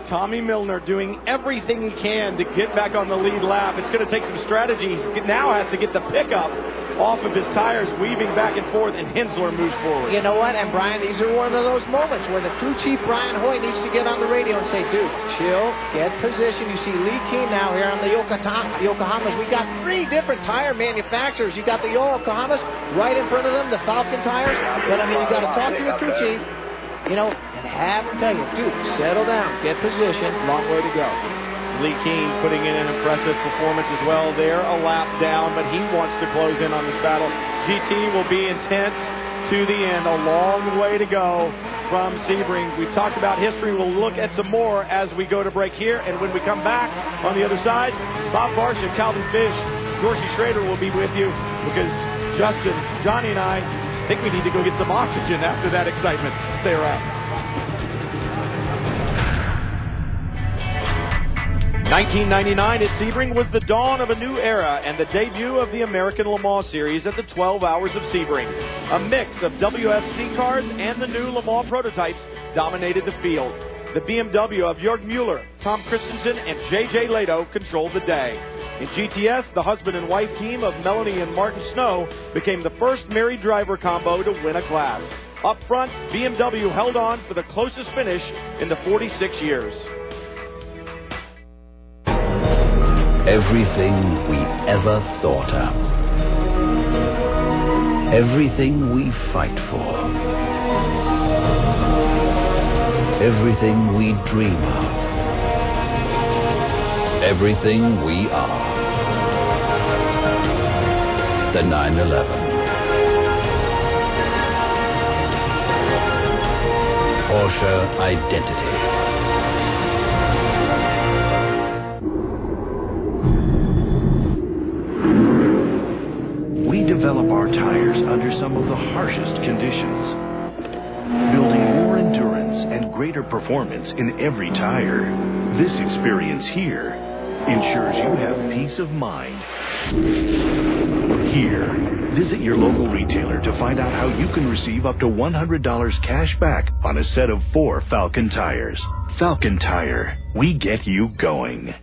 Tommy Milner doing everything he can to get back on the lead lap. It's going to take some strategy. He now has to get the pickup off of his tires, weaving back and forth, and Hensler moves forward. You know what? And, Brian, these are one of those moments where the crew chief, Brian Hoy, needs to get on the radio and say, dude, chill, get position. You see Lee Keen now here on the Yokohamas. We got 3 different tire manufacturers. You got the Yokohamas right in front of them, the Falcon tires. But, I mean, you got to talk to your crew chief, you know, and have him tell you, dude, settle down, get position, long way to go. Lee Keen putting in an impressive performance as well. They're a lap down, but he wants to close in on this battle. GT will be intense to the end. A long way to go from Sebring. We've talked about history. We'll look at some more as we go to break here. And when we come back on the other side, Bob Barsham, Calvin Fish, Dorsey Schrader will be with you because Justin, Johnny, and I think we need to go get some oxygen after that excitement. Stay around. 1999 at Sebring was the dawn of a new era and the debut of the American Le Mans Series at the 12 Hours of Sebring. A mix of WFC cars and the new Le Mans prototypes dominated the field. The BMW of Jörg Mueller, Tom Christensen, and J.J. Lato controlled the day. In GTS, the husband and wife team of Melanie and Martin Snow became the first married driver combo to win a class. Up front, BMW held on for the closest finish in the 46 years. Everything we ever thought of. Everything we fight for. Everything we dream of. Everything we are. The 911. Porsche identity. We develop our tires under some of the harshest conditions, building more endurance and greater performance in every tire. This experience here ensures you have peace of mind. Here, visit your local retailer to find out how you can receive up to $100 cash back on a set of 4 Falcon tires. Falcon Tire, we get you going.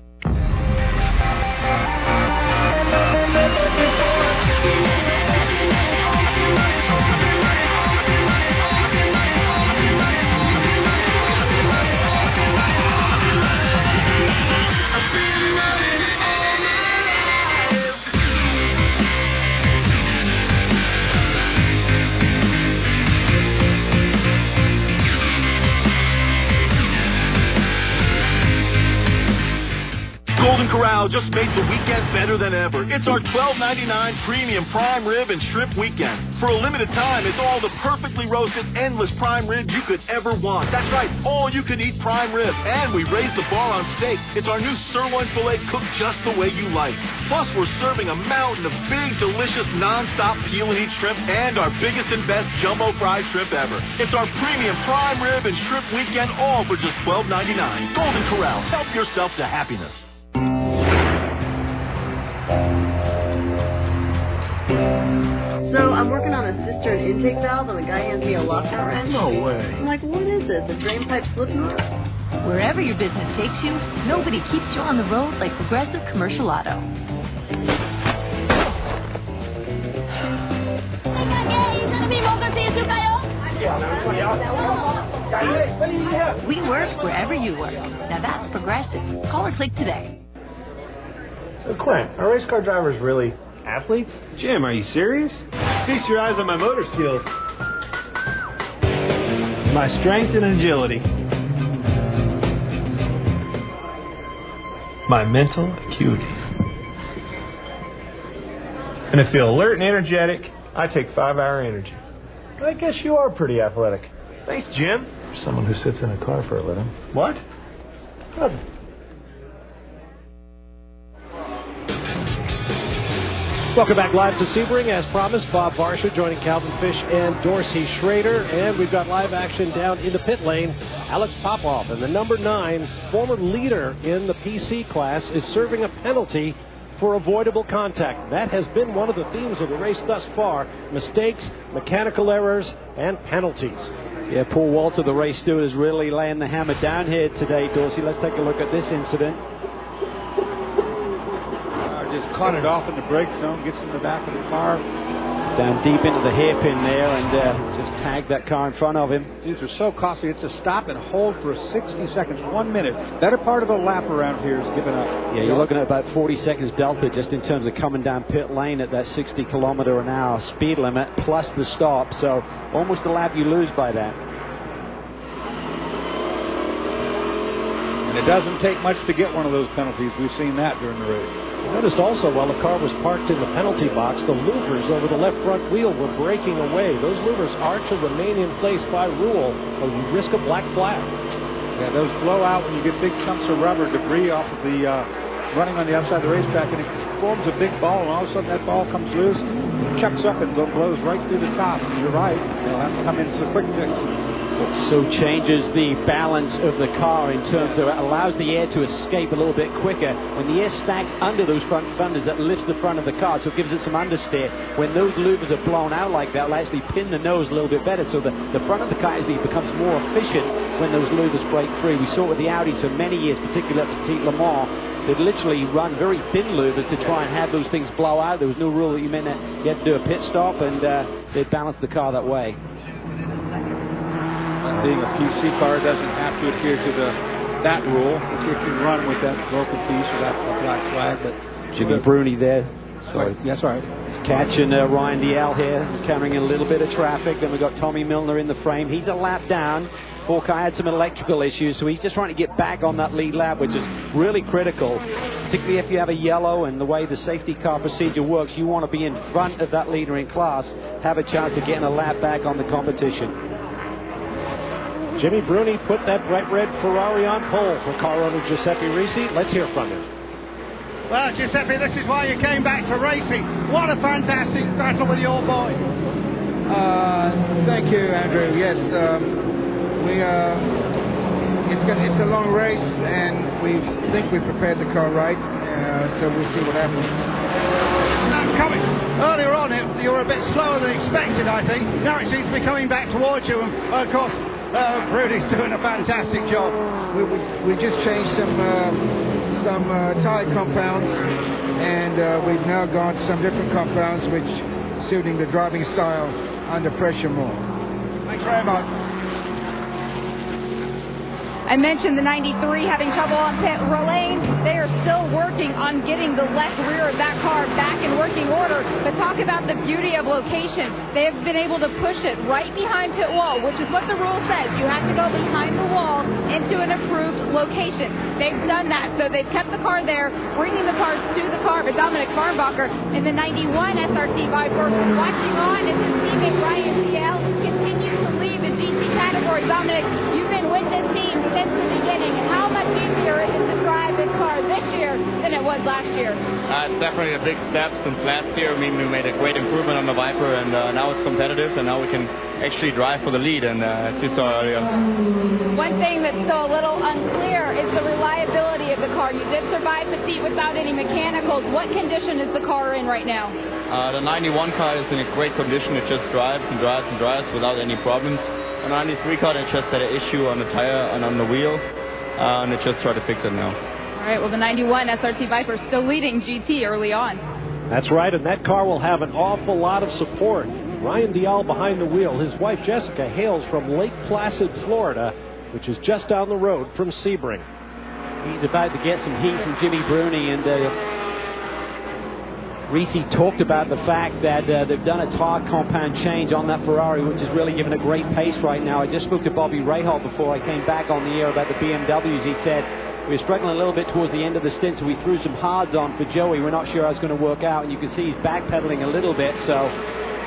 Corral just made the weekend better than ever. It's our $12.99 premium prime rib and shrimp weekend. For a limited time, it's all the perfectly roasted, endless prime rib you could ever want. That's right, all you can eat prime rib. And we raised the bar on steak. It's our new sirloin filet cooked just the way you like. Plus, we're serving a mountain of big, delicious, non-stop peel and eat shrimp and our biggest and best jumbo fried shrimp ever. It's our premium prime rib and shrimp weekend, all for just $12.99. Golden Corral, help yourself to happiness. So I'm working on a cistern intake valve, and the guy hands me a lockout wrench. No way. I'm like, what is this? A drain pipe slip knot? Wherever your business takes you, nobody keeps you on the road like Progressive Commercial Auto. We work wherever you work. Now that's Progressive. Call or click today. So Clint, are race car drivers really athletes? Jim, are you serious? Feast your eyes on my motor skills. My strength and agility. My mental acuity. And to feel alert and energetic, I take 5-Hour Energy. I guess you are pretty athletic. Thanks, Jim. For someone who sits in a car for a living. What? Nothing. Welcome back live to Sebring. As promised, Bob Varsha joining Calvin Fish and Dorsey Schrader. And we've got live action down in the pit lane. Alex Popoff, and the number 9, former leader in the PC class, is serving a penalty for avoidable contact. That has been one of the themes of the race thus far. Mistakes, mechanical errors, and penalties. Yeah, Paul Walter, the race steward, is really laying the hammer down here today, Dorsey. Let's take a look at this incident. Just caught it off in the brake zone, gets in the back of the car. Down deep into the hairpin there and just tagged that car in front of him. These are so costly. It's a stop and hold for 60 seconds, 1 minute. Better part of a lap around here is given up. Yeah, you're looking at about 40 seconds delta just in terms of coming down pit lane at that 60 km/h speed limit plus the stop. So almost a lap you lose by that. And it doesn't take much to get one of those penalties. We've seen that during the race. Noticed also while the car was parked in the penalty box, the louvers over the left front wheel were breaking away. Those louvers are to remain in place by rule, or you risk a black flag. Yeah, those blow out when you get big chunks of rubber debris off of the running on the outside of the racetrack, and it forms a big ball, and all of a sudden that ball comes loose, chucks up and blows right through the top. And you're right, they'll have to come in. It's a quick fix. So changes the balance of the car in terms of it allows the air to escape a little bit quicker. When the air stacks under those front fenders, that lifts the front of the car, so it gives it some understeer. When those louvers are blown out like that, it'll actually pin the nose a little bit better. So the front of the car actually becomes more efficient when those louvers break free. We saw it with the Audis for many years, particularly at Petit Le Mans. They'd literally run very thin louvers to try and have those things blow out. There was no rule that you had to do a pit stop, and they'd balance the car that way. Being a PC car doesn't have to adhere to that rule. It can run with that broken piece or that black flag. But Jimmy Bruni there. Sorry. That's right. He's catching Ryan Dial here, encountering a little bit of traffic. Then we've got Tommy Milner in the frame. He's a lap down. Hawkeye had some electrical issues, so he's just trying to get back on that lead lap, which is really critical, particularly if you have a yellow and the way the safety car procedure works. You want to be in front of that leader in class, have a chance of getting a lap back on the competition. Jimmy Bruni put that bright red Ferrari on pole for car owner Giuseppe Risi. Let's hear from him. Well, Giuseppe, this is why you came back to racing. What a fantastic battle with your boy. Thank you, Andrew. Yes, it's a long race, and we think we prepared the car right. So we'll see what happens. Coming earlier on, you were a bit slower than expected, I think. Now it seems to be coming back towards you, and of course, Bruni's doing a fantastic job. We just changed some tire compounds, and we've now got some different compounds which suiting the driving style under pressure more. Thanks very much. I mentioned the 93 having trouble on pit lane. They are still working on getting the left rear of that car back in working order. But talk about the beauty of location. They have been able to push it right behind pit wall, which is what the rule says. You have to go behind the wall into an approved location. They've done that, so they've kept the car there, bringing the parts to the car. But Dominic Farnbacher in the 91 SRT Viper watching on as his teammate Ryan DL continues to lead the GT category. Dominic, you've been with this team since the beginning. How much easier is it to drive this car this year than it was last year? It's definitely a big step since last year. I mean, we made a great improvement on the Viper, and now it's competitive, and now we can actually drive for the lead, and as you saw earlier. One thing that's still a little unclear is the reliability of the car. You did survive the seat without any mechanicals. What condition is the car in right now? The 91 car is in a great condition. It just drives and drives and drives without any problems. The 93 car, it just had an issue on the tire and on the wheel, and it just tried to fix it now. All right, well, the 91 SRT Viper still leading GT early on. That's right, and that car will have an awful lot of support. Ryan Dial behind the wheel. His wife Jessica hails from Lake Placid, Florida, which is just down the road from Sebring. He's about to get some heat from Jimmy Bruni, and Reese talked about the fact that they've done a tire compound change on that Ferrari, which is really giving a great pace right now. I just spoke to Bobby Rahal before I came back on the air about the BMWs. He said we were struggling a little bit towards the end of the stint, so we threw some hards on for Joey. We're not sure how it's going to work out, and you can see he's backpedaling a little bit, so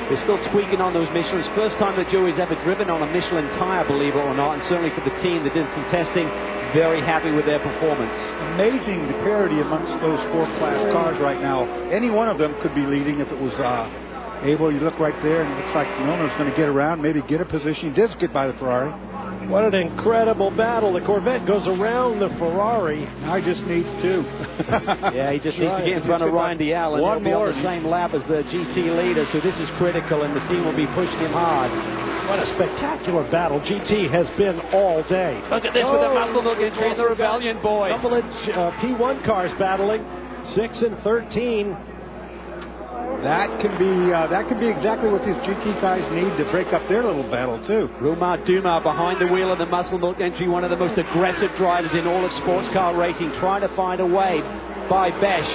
they're still tweaking on those Michelins. First time that Joey's ever driven on a Michelin tire, believe it or not, and certainly for the team that did some testing, very happy with their performance. Amazing the parity amongst those four-class cars right now. Any one of them could be leading if it was able. You look right there, and it looks like Milner's going to get around, maybe get a position. He does get by the Ferrari. What an incredible battle. The Corvette goes around the Ferrari. Now he just needs two. Yeah, he just needs to get in front of Ryan Dial, and he'll be on the same lap as the GT leader, so this is critical, and the team will be pushing him hard. What a spectacular battle GT has been all day. Look at this with the muscle milk entry and the Rebellion boys. Couple of P1 cars battling, 6 and 13. That can be exactly what these GT guys need to break up their little battle too. Rumar Dumar behind the wheel of the muscle milk entry, one of the most aggressive drivers in all of sports car racing, trying to find a way by Besh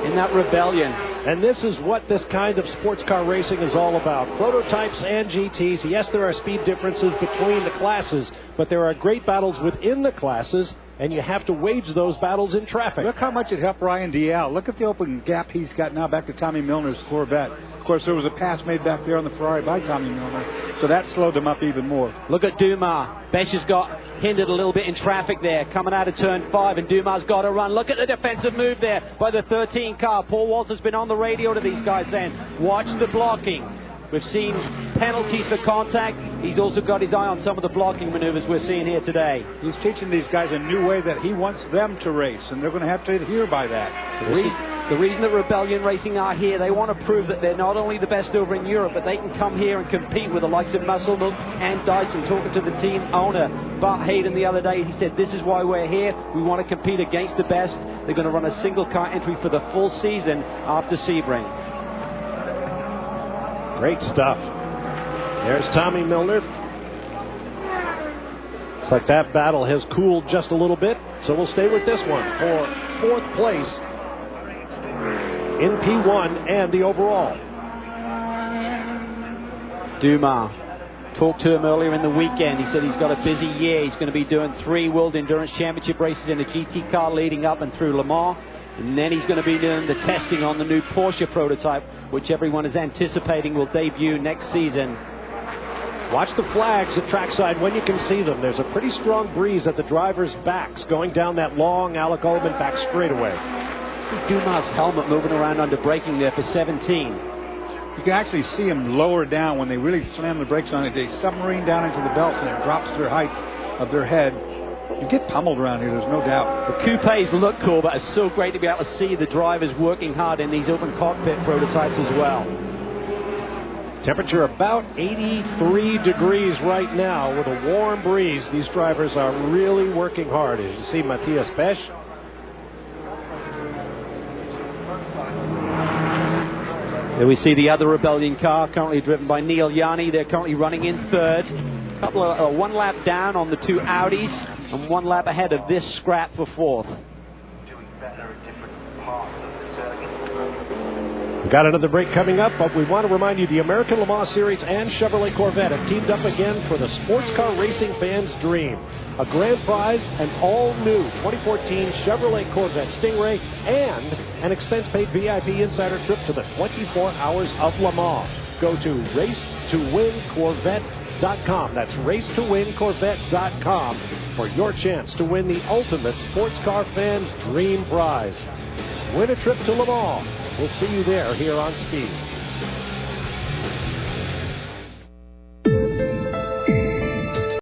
in that Rebellion. And this is what this kind of sports car racing is all about. Prototypes and GTs. Yes, there are speed differences between the classes, but there are great battles within the classes, and you have to wage those battles in traffic. Look how much it helped Ryan Dial. Look at the open gap he's got now back to Tommy Milner's Corvette. Of course, there was a pass made back there on the Ferrari by Tommy Milner, so that slowed them up even more. Look at Dumar. Besh has got hindered a little bit in traffic there, coming out of turn 5, and Dumar's got to run. Look at the defensive move there by the 13 car. Paul Walter's been on the radio to these guys saying, watch the blocking. We've seen penalties for contact. He's also got his eye on some of the blocking maneuvers we're seeing here today. He's teaching these guys a new way that he wants them to race, and they're going to have to adhere by that. The reason that Rebellion Racing are here, they want to prove that they're not only the best over in Europe, but they can come here and compete with the likes of Muscle Milk and Dyson. Talking to the team owner, Bart Hayden, the other day, he said, this is why we're here. We want to compete against the best. They're going to run a single car entry for the full season after Sebring. Great stuff. There's Tommy Milner. It's like that battle has cooled just a little bit, so we'll stay with this one for 4th place in P1 and the overall. Dumar. Talked to him earlier in the weekend. He said he's got a busy year. He's going to be doing 3 World Endurance Championship races in a GT car leading up and through Le Mans. And then he's going to be doing the testing on the new Porsche prototype, which everyone is anticipating will debut next season. Watch the flags at trackside when you can see them. There's a pretty strong breeze at the drivers' backs going down that long Alec Ullman back straightaway. See Dumas' helmet moving around under braking there for 17. You can actually see them lower down when they really slam the brakes on it. They submarine down into the belts and it drops their height of their head. You get pummeled around here, there's no doubt. The coupes look cool, but it's so great to be able to see the drivers working hard in these open cockpit prototypes as well. Temperature about 83 degrees right now with a warm breeze. These drivers are really working hard. As you see Matthias Besch. There we see the other Rebellion car currently driven by Neil Yanni. They're currently running in 3rd. Couple of 1 lap down on the 2 Audis. and 1 lap ahead of this scrap for 4th. We've got another break coming up, but we want to remind you the American Le Mans Series and Chevrolet Corvette have teamed up again for the sports car racing fans' dream. A grand prize, an all-new 2014 Chevrolet Corvette Stingray, and an expense-paid VIP insider trip to the 24 Hours of Le Mans. Go to racetowincorvette.com. That's racetowincorvette.com for your chance to win the ultimate sports car fans' dream prize. Win a trip to Le Mans. We'll see you there here on Speed.